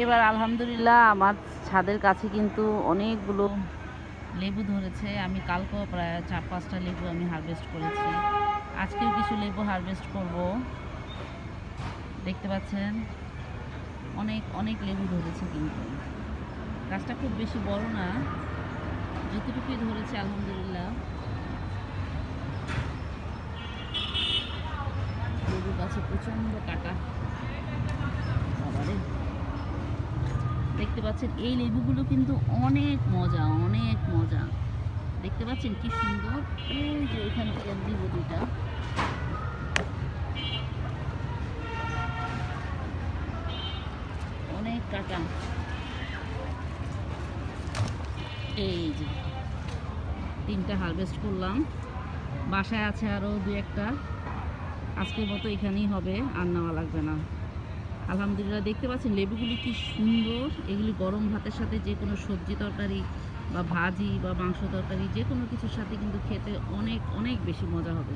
এবার আলহামদুলিল্লাহ আমার ছাদের কাছে কিন্তু অনেকগুলো লেবু ধরেছে। আমি কালকেও প্রায় 4-5টা লেবু আমি হারভেস্ট করেছি। আজকেও কিছু লেবু হারভেস্ট করব। দেখতে পাচ্ছেন অনেক অনেক লেবু ধরেছে, কিন্তু গাছটা খুব বেশি বড় না, যতটুকুই ধরেছে আলহামদুলিল্লাহ। লেবু গাছে প্রচণ্ড কাটা। দেখতে পাচ্ছেন এই লেবুগুলো কিন্তু অনেক মজা, অনেক মজা। দেখতে পাচ্ছেন কি সুন্দর। এই যে এখান থেকে দিব দুইটা। অনেক কাটা। এই যে 3টা হারভেস্ট করলাম, বাসায় আছে আরও 2-1টা। আজকের মতো এখানেই হবে, আর নেওয়া লাগবে না। আলহামদুলিল্লাহ দেখতে পাচ্ছেন লেবুগুলি কি সুন্দর। এগুলি গরম ভাতের সাথে যে কোনো সবজি তরকারি বা ভাজি বা মাংস তরকারি যে কোনো কিছুর সাথে কিন্তু খেতে অনেক অনেক বেশি মজা হবে।